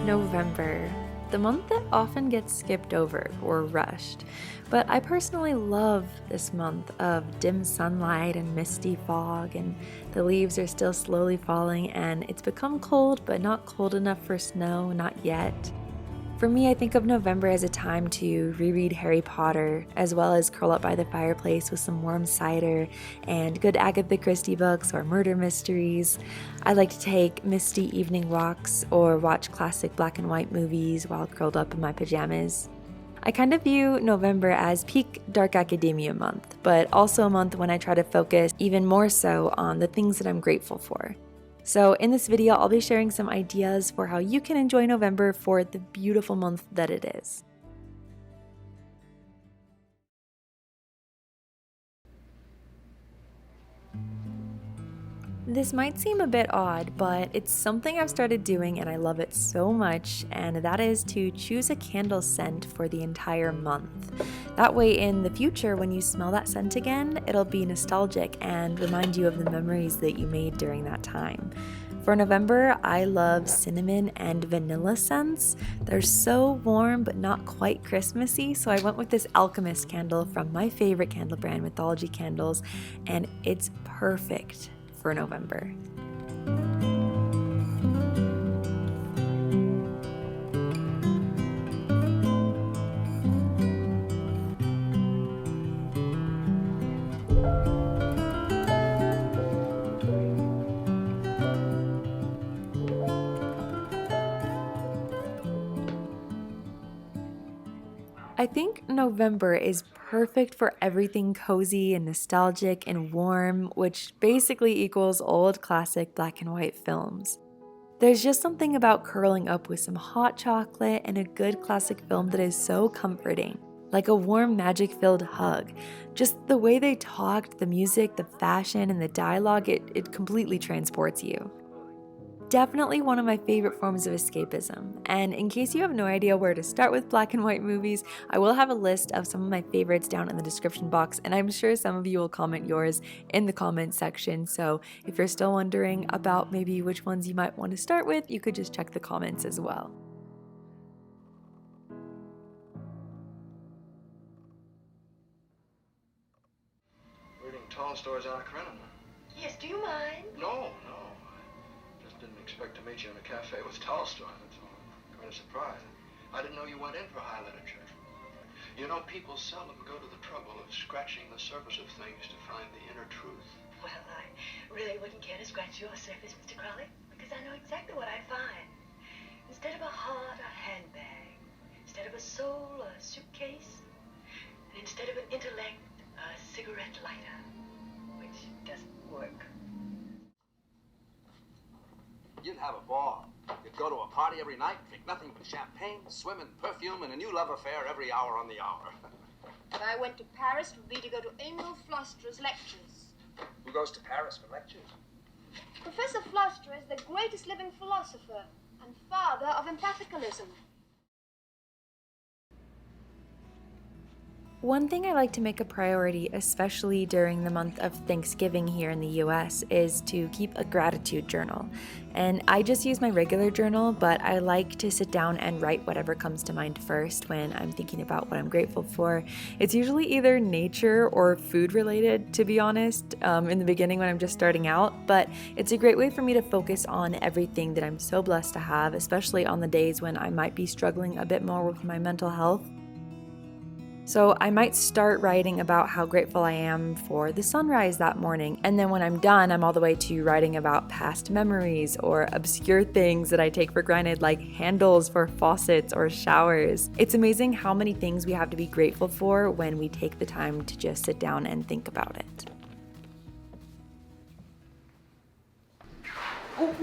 November, the month that often gets skipped over or rushed. But I personally love this month of dim sunlight and misty fog, and the leaves are still slowly falling, and it's become cold, but not cold enough for snow, not yet. For me, I think of November as a time to reread Harry Potter, as well as curl up by the fireplace with some warm cider and good Agatha Christie books or murder mysteries. I like to take misty evening walks or watch classic black and white movies while curled up in my pajamas. I kind of view November as peak dark academia month, but also a month when I try to focus even more so on the things that I'm grateful for. So in this video, I'll be sharing some ideas for how you can enjoy November for the beautiful month that it is. This might seem a bit odd, but it's something I've started doing and I love it so much, and that is to choose a candle scent for the entire month. That way in the future, when you smell that scent again, it'll be nostalgic and remind you of the memories that you made during that time. For November, I love cinnamon and vanilla scents. They're so warm but not quite Christmassy, so I went with this Alchemist candle from my favorite candle brand, Mythology Candles, and it's perfect for November. I think November is perfect for everything cozy and nostalgic and warm, which basically equals old classic black and white films. There's just something about curling up with some hot chocolate and a good classic film that is so comforting, like a warm magic-filled hug. Just the way they talked, the music, the fashion, and the dialogue, it completely transports you. Definitely one of my favorite forms of escapism, and in case you have no idea where to start with black and white movies, I will have a list of some of my favorites down in the description box, and I'm sure some of you will comment yours in the comment section, so if you're still wondering about maybe which ones you might want to start with, you could just check the comments as well. Reading Tolstoy's Anna Karenina. Yes, do you mind? No. Didn't expect to meet you in a cafe with Tolstoy. That's all. Quite a surprise. I didn't know you went in for high literature. You know, people seldom go to the trouble of scratching the surface of things to find the inner truth. Well, I really wouldn't care to scratch your surface, Mr. Crowley, because I know exactly what I'd find. Instead of a heart, a handbag. Instead of a soul, a suitcase. And instead of an intellect, a cigarette lighter, which doesn't work. You'd have a ball. You'd go to a party every night, drink nothing but champagne, swim in perfume, and a new love affair every hour on the hour. If I went to Paris, it would be to go to Emile Fluster's lectures. Who goes to Paris for lectures? Professor Fluster is the greatest living philosopher and father of empathicalism. One thing I like to make a priority, especially during the month of Thanksgiving here in the US, is to keep a gratitude journal. And I just use my regular journal, but I like to sit down and write whatever comes to mind first when I'm thinking about what I'm grateful for. It's usually either nature or food related, to be honest, in the beginning when I'm just starting out, but it's a great way for me to focus on everything that I'm so blessed to have, especially on the days when I might be struggling a bit more with my mental health. So I might start writing about how grateful I am for the sunrise that morning, and then when I'm done, I'm all the way to writing about past memories or obscure things that I take for granted, like handles for faucets or showers. It's amazing how many things we have to be grateful for when we take the time to just sit down and think about it. Oh,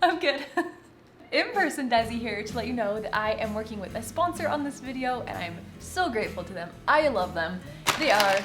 I'm good. In-person Desi here to let you know that I am working with a sponsor on this video, and I'm so grateful to them. I love them. They are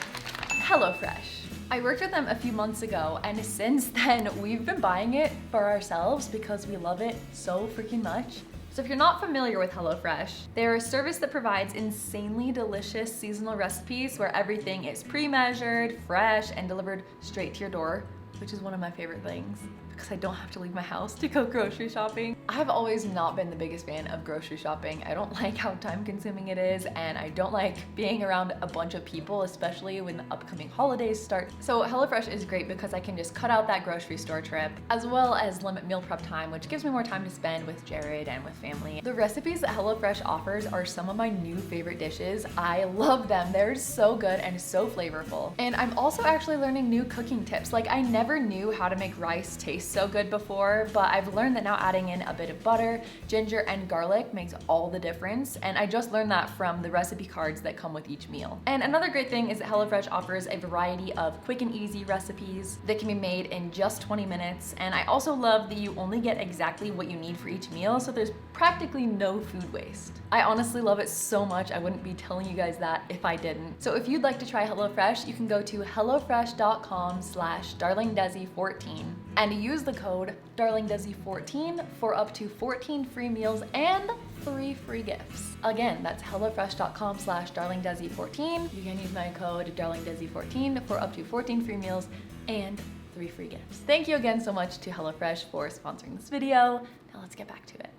HelloFresh. I worked with them a few months ago, and since then we've been buying it for ourselves because we love it so freaking much. So if you're not familiar with HelloFresh, they're a service that provides insanely delicious seasonal recipes where everything is pre-measured, fresh, and delivered straight to your door, which is one of my favorite things. because I don't have to leave my house to go grocery shopping. I've always not been the biggest fan of grocery shopping. I don't like how time consuming it is, and I don't like being around a bunch of people, especially when the upcoming holidays start. So HelloFresh is great because I can just cut out that grocery store trip, as well as limit meal prep time, which gives me more time to spend with Jared and with family. The recipes that HelloFresh offers are some of my new favorite dishes. I love them. They're so good and so flavorful. And I'm also actually learning new cooking tips. Like, I never knew how to make rice taste so good before, but I've learned that now adding in a bit of butter, ginger, and garlic makes all the difference. And I just learned that from the recipe cards that come with each meal. And another great thing is that HelloFresh offers a variety of quick and easy recipes that can be made in just 20 minutes. And I also love that you only get exactly what you need for each meal, so there's practically no food waste. I honestly love it so much, I wouldn't be telling you guys that if I didn't. So if you'd like to try HelloFresh, you can go to hellofresh.com/darlingdesi14 and use the code darlingdesi14 for up to 14 free meals and 3 free gifts. Again, that's hellofresh.com/darlingdesi14. You can use my code darlingdesi14 for up to 14 free meals and 3 free gifts. Thank you again so much to HelloFresh for sponsoring this video. Now let's get back to it.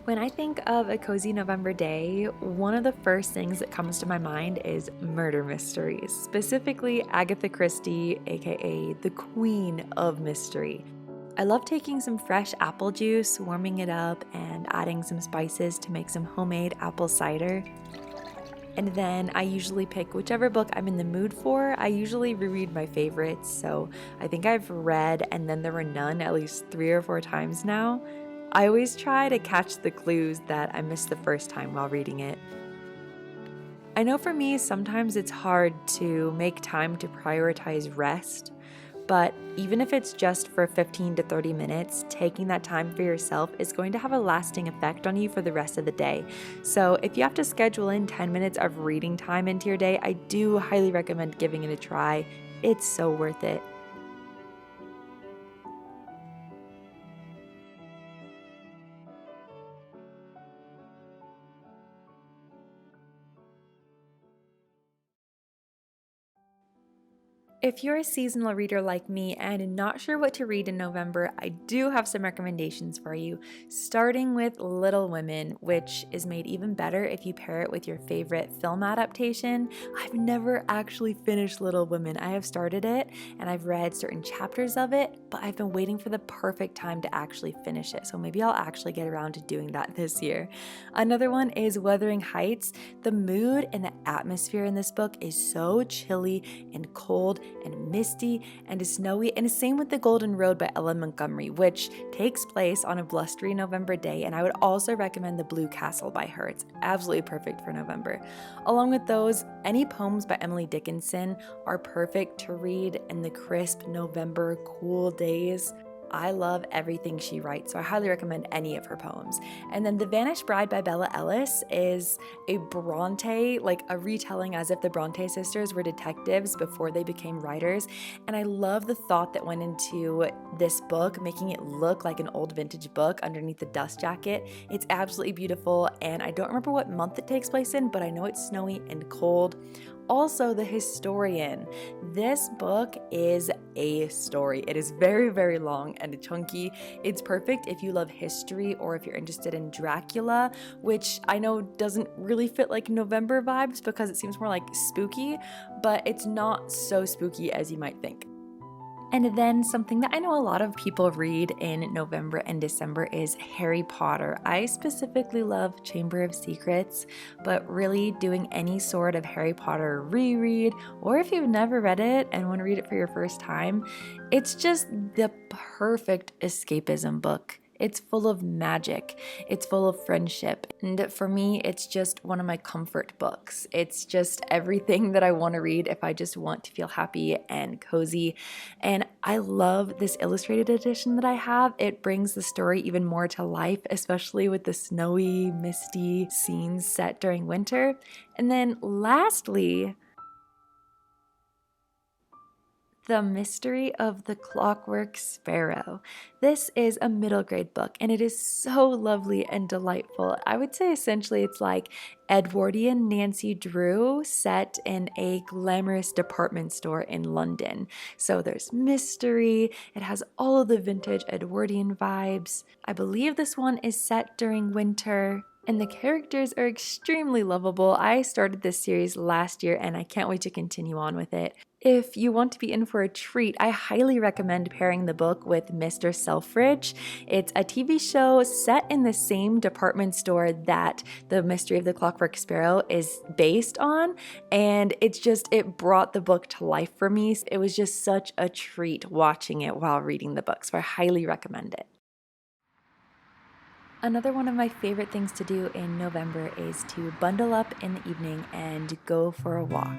When I think of a cozy November day, one of the first things that comes to my mind is murder mysteries, specifically Agatha Christie, aka the Queen of Mystery. I love taking some fresh apple juice, warming it up, and adding some spices to make some homemade apple cider. And then I usually pick whichever book I'm in the mood for. I usually reread my favorites, so I think I've read And Then There Were None at least 3 or 4 times now. I always try to catch the clues that I missed the first time while reading it. I know for me, sometimes it's hard to make time to prioritize rest, but even if it's just for 15 to 30 minutes, taking that time for yourself is going to have a lasting effect on you for the rest of the day. So if you have to schedule in 10 minutes of reading time into your day, I do highly recommend giving it a try. It's so worth it. If you're a seasonal reader like me and not sure what to read in November, I do have some recommendations for you, starting with Little Women, which is made even better if you pair it with your favorite film adaptation. I've never actually finished Little Women. I have started it and I've read certain chapters of it, but I've been waiting for the perfect time to actually finish it, so maybe I'll actually get around to doing that this year. Another one is Wuthering Heights. The mood and the atmosphere in this book is so chilly and cold and misty and snowy, and same with The Golden Road by Ellen Montgomery, which takes place on a blustery November day, and I would also recommend The Blue Castle by her. It's absolutely perfect for November. Along with those, any poems by Emily Dickinson are perfect to read in the crisp November cool days. I love everything she writes, so I highly recommend any of her poems. And then The Vanished Bride by Bella Ellis is a Bronte, like a retelling as if the Bronte sisters were detectives before they became writers. And I love the thought that went into this book, making it look like an old vintage book underneath the dust jacket. It's absolutely beautiful, and I don't remember what month it takes place in, but I know it's snowy and cold. Also, The Historian. This book is a story. It is very, very long and chunky. It's perfect if you love history or if you're interested in Dracula, which I know doesn't really fit like November vibes because it seems more like spooky, but it's not so spooky as you might think. And then something that I know a lot of people read in November and December is Harry Potter. I specifically love Chamber of Secrets, but really doing any sort of Harry Potter reread, or if you've never read it and want to read it for your first time, it's just the perfect escapism book. It's full of magic. It's full of friendship. And for me, it's just one of my comfort books. It's just everything that I want to read if I just want to feel happy and cozy. And I love this illustrated edition that I have. It brings the story even more to life, especially with the snowy, misty scenes set during winter. And then lastly, The Mystery of the Clockwork Sparrow. This is a middle grade book and it is so lovely and delightful. I would say essentially it's like Edwardian Nancy Drew set in a glamorous department store in London. So there's mystery, it has all of the vintage Edwardian vibes. I believe this one is set during winter. And the characters are extremely lovable. I started this series last year and I can't wait to continue on with it. If you want to be in for a treat, I highly recommend pairing the book with Mr. Selfridge. It's a TV show set in the same department store that The Mystery of the Clockwork Sparrow is based on, and it brought the book to life for me. It was just such a treat watching it while reading the book, so I highly recommend it. Another one of my favorite things to do in November is to bundle up in the evening and go for a walk.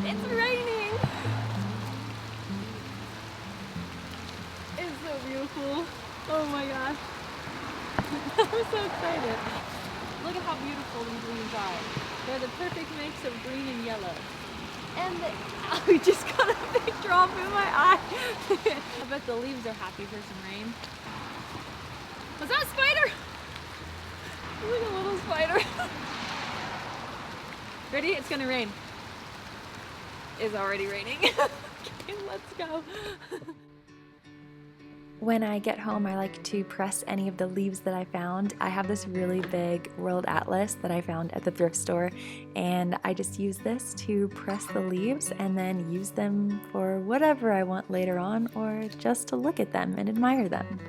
It's raining! It's so beautiful. Oh my gosh. I'm so excited. Look at how beautiful these leaves are. They're the perfect mix of green and yellow. And I just got a big drop in my eye. I bet the leaves are happy for some rain. Was that a spider? Look at a little spider. Ready? It's gonna rain. It's already raining. Okay, let's go. When I get home, I like to press any of the leaves that I found. I have this really big world atlas that I found at the thrift store, and I just use this to press the leaves and then use them for whatever I want later on, or just to look at them and admire them.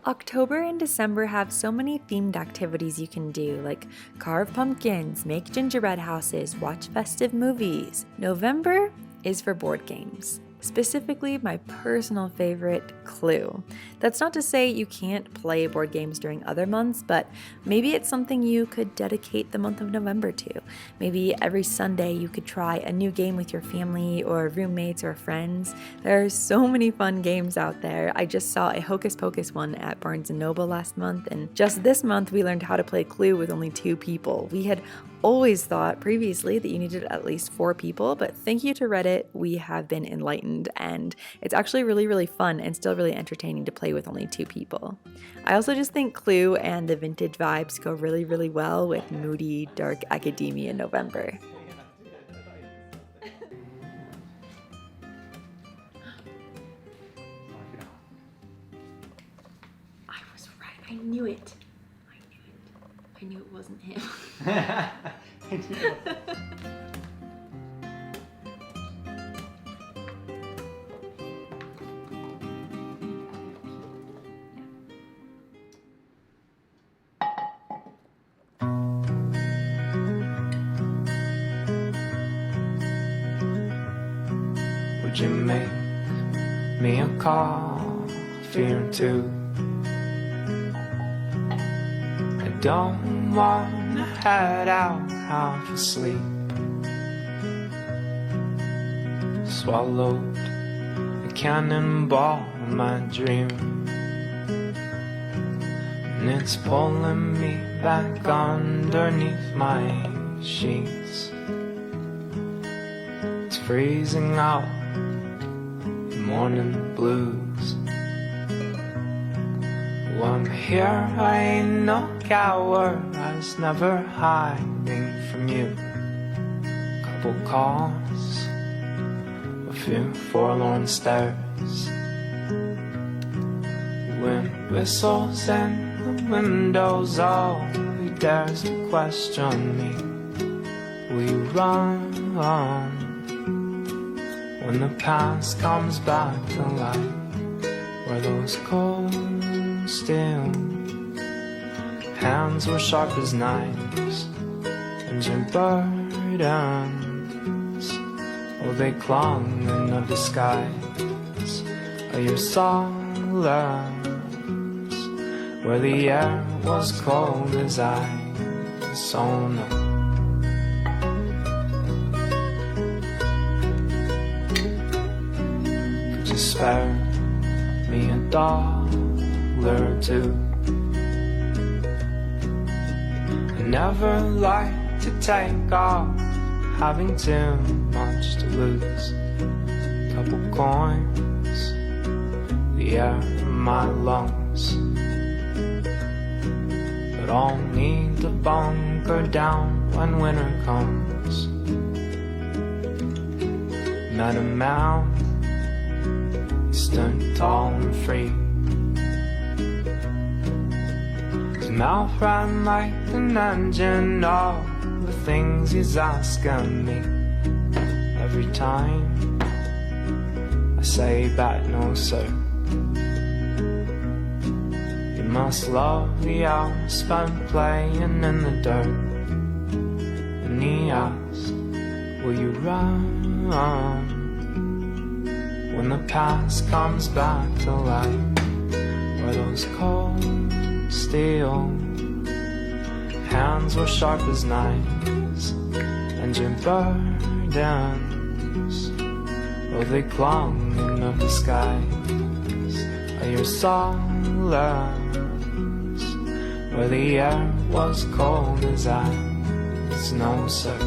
October and December have so many themed activities you can do, like carve pumpkins, make gingerbread houses, watch festive movies. November is for board games. Specifically, my personal favorite, Clue. That's not to say you can't play board games during other months, but maybe it's something you could dedicate the month of November to. Maybe every Sunday you could try a new game with your family or roommates or friends. There are so many fun games out there. I just saw a Hocus Pocus one at Barnes & Noble last month, and just this month we learned how to play Clue with only 2 people. We had always thought previously that you needed at least 4 people, but thank you to Reddit, we have been enlightened, and it's actually really, really fun and still really entertaining to play with only 2 people. I also just think Clue and the vintage vibes go really, really well with moody, dark academia in November. I was right. I knew it. I knew it wasn't him. Would you make me a coffee or 2? I don't wanna head out half asleep. Swallowed a cannonball of my dream, and it's pulling me back underneath my sheets. It's freezing out the morning blues. Well, I'm here, I ain't no coward, I was never hiding from you. Couple calls, a few forlorn stares, wind whistles and the windows, all he dares to question me. Will you run when the past comes back to life? Where those cold steel hands were sharp as knives, and your burdens, oh, they clung in a disguise of your solace, where the air was cold as ice. Oh no. Could you spare me $1 or two? I never like to take off, having too much to lose. Couple coins, the air in my lungs, but I'll need to bunker down when winter comes. Met a man, he stood tall and free. His mouth ran like an engine, all the things he's asking me. Every time I say back no sir. You must love the hours spent playing in the dirt. And he asked, will you run when the past comes back to life? Where those cold steel hands were sharp as knives, and your burdens, oh, they clung in a disguise of your solace, where the air was cold as ice. No sir.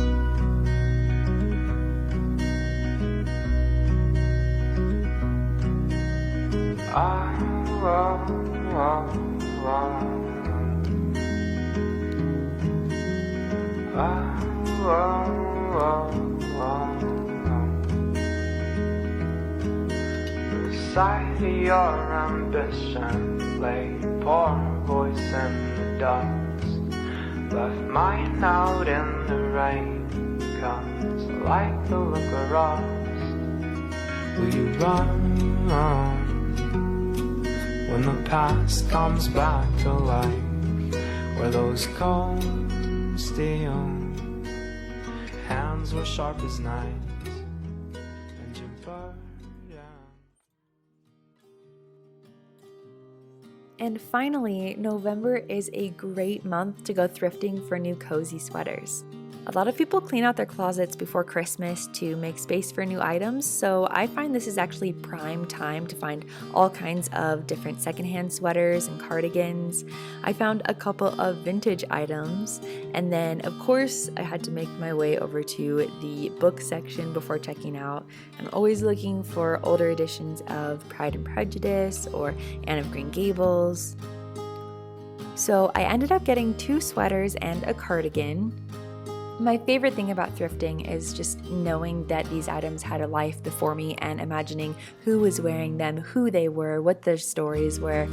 Beside your ambition lay a poor voice in the dust, left mine out in the rain, 'cause I like the look of rust. Will you run when the past comes back to life? Where those cold steel hands were sharp as knives, and your burden. And finally, November is a great month to go thrifting for new cozy sweaters. A lot of people clean out their closets before Christmas to make space for new items, so I find this is actually prime time to find all kinds of different secondhand sweaters and cardigans. I found a couple of vintage items, and then of course I had to make my way over to the book section before checking out. I'm always looking for older editions of Pride and Prejudice or Anne of Green Gables. So I ended up getting 2 sweaters and a cardigan. My favorite thing about thrifting is just knowing that these items had a life before me and imagining who was wearing them, who they were, what their stories were.